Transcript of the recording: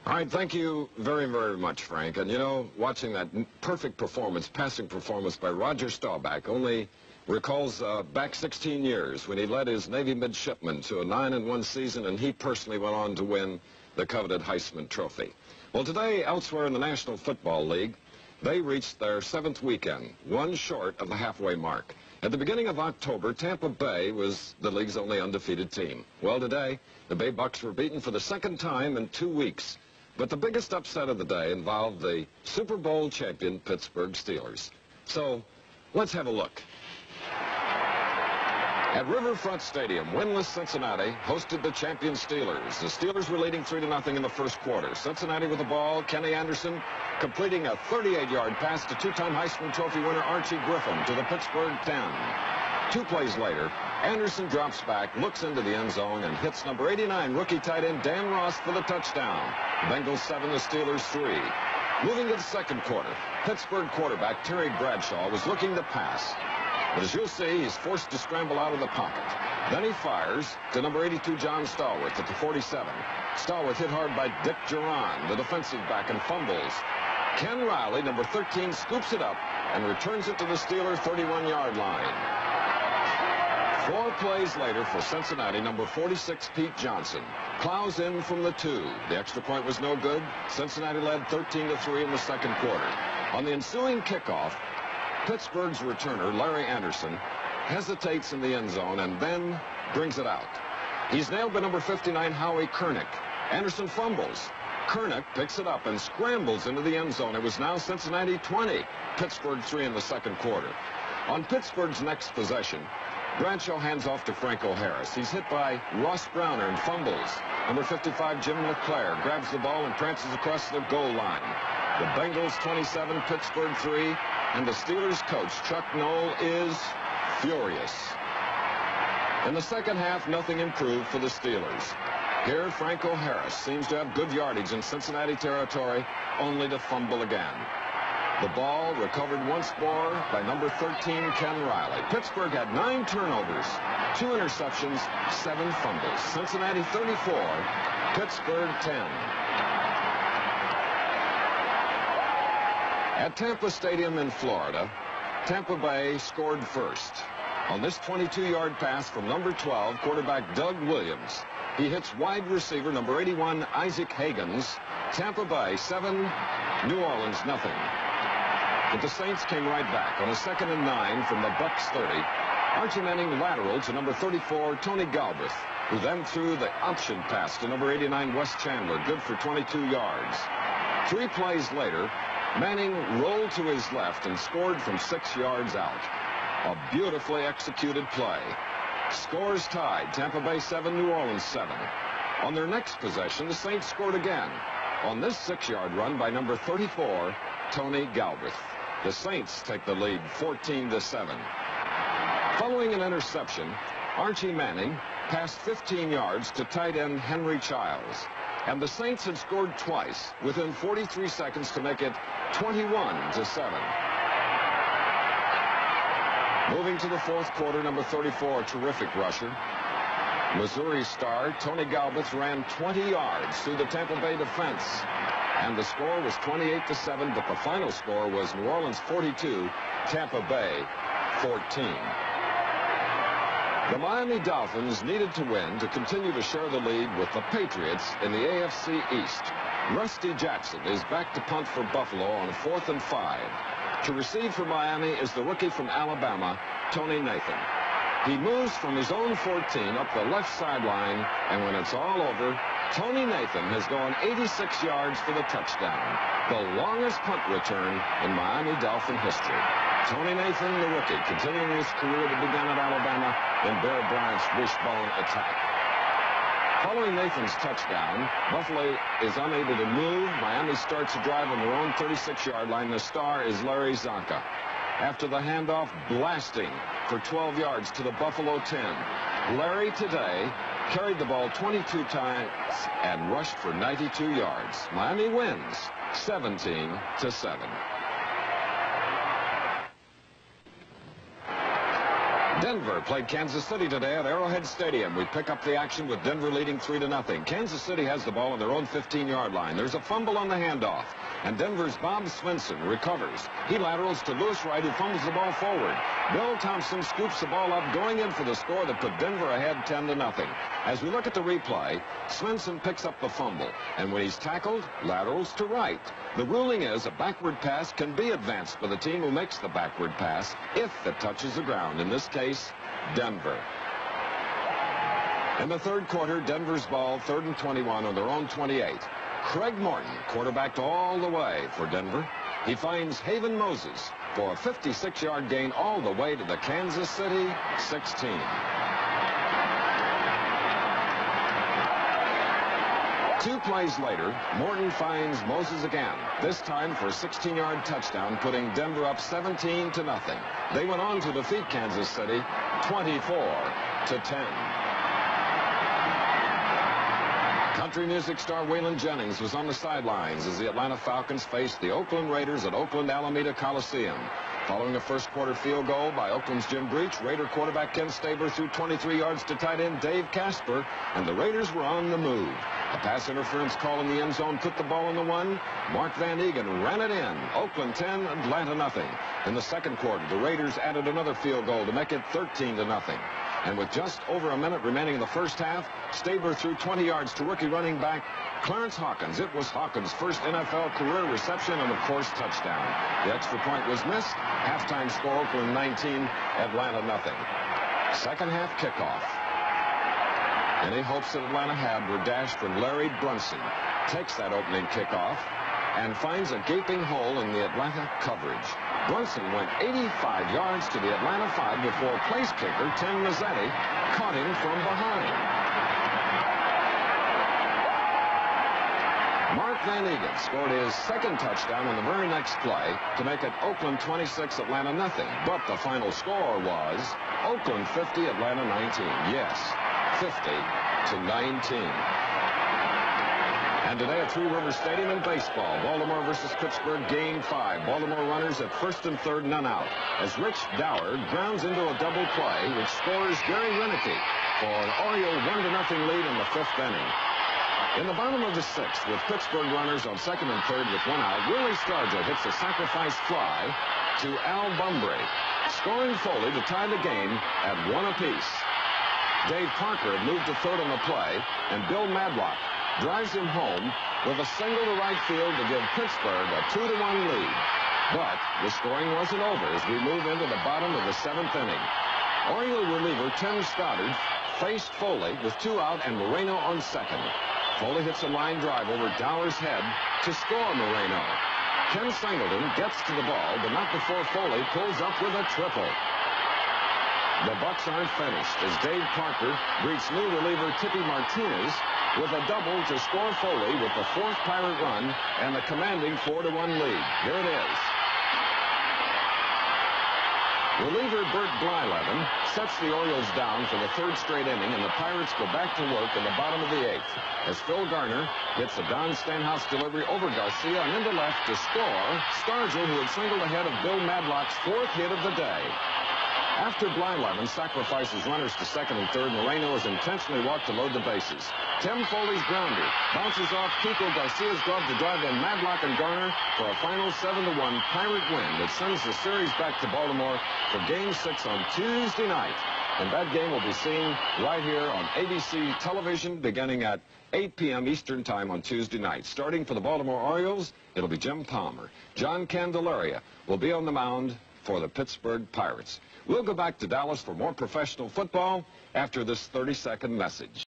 All right, thank you very, very much, Frank. And, you know, watching that perfect performance, passing performance by Roger Staubach only recalls back 16 years when he led his Navy midshipmen to a 9-1 season, and he personally went on to win the coveted Heisman Trophy. Well, today, elsewhere in the National Football League, they reached their 7th weekend, one short of the halfway mark. At the beginning of October, Tampa Bay was the league's only undefeated team. Well, today, the Bay Bucks were beaten for the 2nd time in 2 weeks. But the biggest upset of the day involved the Super Bowl champion Pittsburgh Steelers. So, let's have a look. At Riverfront Stadium, winless Cincinnati hosted the champion Steelers. The Steelers were leading 3-0 in the first quarter. Cincinnati with the ball, Kenny Anderson completing a 38-yard pass to two-time Heisman Trophy winner Archie Griffin to the Pittsburgh 10. 2 plays later, Anderson drops back, looks into the end zone, and hits number 89 rookie tight end Dan Ross for the touchdown. Bengals 7, the Steelers 3. Moving to the second quarter, Pittsburgh quarterback Terry Bradshaw was looking to pass. But as you'll see, he's forced to scramble out of the pocket. Then he fires to number 82 John Stallworth at the 47. Stallworth hit hard by Dick Duran, the defensive back, and fumbles. Ken Riley, number 13, scoops it up and returns it to the Steelers' 31-yard line. 4 plays later for Cincinnati, number 46, Pete Johnson, plows in from the 2. The extra point was no good. Cincinnati led 13-3 in the second quarter. On the ensuing kickoff, Pittsburgh's returner, Larry Anderson, hesitates in the end zone and then brings it out. He's nailed by number 59, Howie Kernick. Anderson fumbles. Kernick picks it up and scrambles into the end zone. It was now Cincinnati 20, Pittsburgh 3 in the second quarter. On Pittsburgh's next possession, Bradshaw hands off to Franco Harris. He's hit by Ross Browner and fumbles. Number 55, Jim LeClaire, grabs the ball and prances across the goal line. The Bengals 27, Pittsburgh 3, and the Steelers coach, Chuck Noll, is furious. In the second half, nothing improved for the Steelers. Here, Franco Harris seems to have good yardage in Cincinnati territory, only to fumble again. The ball recovered once more by number 13, Ken Riley. Pittsburgh had 9 turnovers, 2 interceptions, 7 fumbles. Cincinnati 34, Pittsburgh 10. At Tampa Stadium in Florida, Tampa Bay scored first. On this 22-yard pass from number 12, quarterback Doug Williams. He hits wide receiver number 81, Isaac Higgins. Tampa Bay 7, New Orleans nothing. But the Saints came right back on a 2nd and 9 from the Bucks 30. Archie Manning lateral to number 34, Tony Galbraith, who then threw the option pass to number 89, Wes Chandler, good for 22 yards. 3 plays later, Manning rolled to his left and scored from 6 yards out. A beautifully executed play. Scores tied, Tampa Bay 7, New Orleans 7. On their next possession, the Saints scored again on this 6-yard run by number 34, Tony Galbraith. The Saints take the lead 14-7. Following an interception, Archie Manning passed 15 yards to tight end Henry Childs. And the Saints had scored twice within 43 seconds to make it 21-7. Moving to the fourth quarter, number 34, terrific rusher. Missouri star Tony Galbraith ran 20 yards through the Tampa Bay defense. And the score was 28-7, but the final score was New Orleans 42, Tampa Bay 14. The Miami Dolphins needed to win to continue to share the lead with the Patriots in the AFC East. Rusty Jackson is back to punt for Buffalo on 4th and 5. To receive for Miami is the rookie from Alabama, Tony Nathan. He moves from his own 14 up the left sideline, and when it's all over, Tony Nathan has gone 86 yards for the touchdown, the longest punt return in Miami Dolphin history. Tony Nathan, the rookie, continuing his career that began at Alabama in Bear Bryant's wishbone attack. Following Nathan's touchdown, Buffalo is unable to move. Miami starts a drive on their own 36-yard line. The star is Larry Zonka. After the handoff, blasting for 12 yards to the Buffalo 10. Larry today carried the ball 22 times and rushed for 92 yards. Miami wins 17-7. Denver played Kansas City today at Arrowhead Stadium. We pick up the action with Denver leading 3-0. Kansas City has the ball on their own 15-yard line. There's a fumble on the handoff, and Denver's Bob Svensson recovers. He laterals to Lewis Wright, who fumbles the ball forward. Bill Thompson scoops the ball up, going in for the score that put Denver ahead 10-0. As we look at the replay, Svensson picks up the fumble, and when he's tackled, laterals to Wright. The ruling is a backward pass can be advanced by the team who makes the backward pass if it touches the ground. In this case, Denver. In the third quarter, Denver's ball, 3rd and 21 on their own 28. Craig Morton quarterbacked all the way for Denver. He finds Haven Moses for a 56-yard gain all the way to the Kansas City 16. 2 plays later, Morton finds Moses again, this time for a 16-yard touchdown, putting Denver up 17-0. They went on to defeat Kansas City 24-10. Country music star Waylon Jennings was on the sidelines as the Atlanta Falcons faced the Oakland Raiders at Oakland Alameda Coliseum. Following a first-quarter field goal by Oakland's Jim Breach, Raider quarterback Ken Stabler threw 23 yards to tight end Dave Casper, and the Raiders were on the move. A pass interference call in the end zone put the ball on the 1. Mark Van Egan ran it in. Oakland 10, Atlanta nothing. In the second quarter, the Raiders added another field goal to make it 13-0. And with just over a minute remaining in the first half, Stabler threw 20 yards to rookie running back Clarence Hawkins. It was Hawkins' first NFL career reception and, of course, touchdown. The extra point was missed. Halftime score, Oakland 19, Atlanta nothing. Second half kickoff. Any hopes that Atlanta had were dashed when Larry Brunson takes that opening kickoff and finds a gaping hole in the Atlanta coverage. Brunson went 85 yards to the Atlanta 5 before place kicker Tim Mazzetti caught him from behind. Mark Van Egan scored his second touchdown on the very next play to make it Oakland 26, Atlanta nothing. But the final score was Oakland 50, Atlanta 19. Yes, 50-19. And today at Three Rivers Stadium in baseball, Baltimore versus Pittsburgh, Game 5. Baltimore runners at 1st and 3rd, none out, as Rich Dower grounds into a double play, which scores Gary Renicky for an Oriole 1-0 lead in the 5th inning. In the bottom of the 6th, with Pittsburgh runners on 2nd and 3rd with 1 out, Willie Stargell hits a sacrifice fly to Al Bunbury, scoring Foley to tie the game at 1 apiece. Dave Parker had moved to 3rd on the play, and Bill Madlock drives him home with a single to right field to give Pittsburgh a 2-1 lead. But the scoring wasn't over as we move into the bottom of the 7th inning. Oriole reliever Tim Stoddard faced Foley with 2 out and Moreno on 2nd. Foley hits a line drive over Dower's head to score Moreno. Ken Singleton gets to the ball, but not before Foley pulls up with a triple. The Bucks aren't finished as Dave Parker greets new reliever Tippy Martinez with a double to score Foley with the 4th Pirate run and the commanding 4-1 lead. Here it is. Reliever Bert Blyleven sets the Orioles down for the 3rd straight inning, and the Pirates go back to work in the bottom of the 8th as Phil Garner hits a Don Stanhouse delivery over Garcia and into left to score Stargell, who had singled ahead of Bill Madlock's 4th hit of the day. After Blyleven sacrifices runners to 2nd and 3rd, Moreno is intentionally walked to load the bases. Tim Foley's grounder bounces off Kiko Garcia's glove to drive in Madlock and Garner for a final 7-1 Pirate win that sends the series back to Baltimore for Game 6 on Tuesday night. And that game will be seen right here on ABC television beginning at 8 p.m. Eastern Time on Tuesday night. Starting for the Baltimore Orioles, it'll be Jim Palmer. John Candelaria will be on the mound for the Pittsburgh Pirates. We'll go back to Dallas for more professional football after this 30-second message.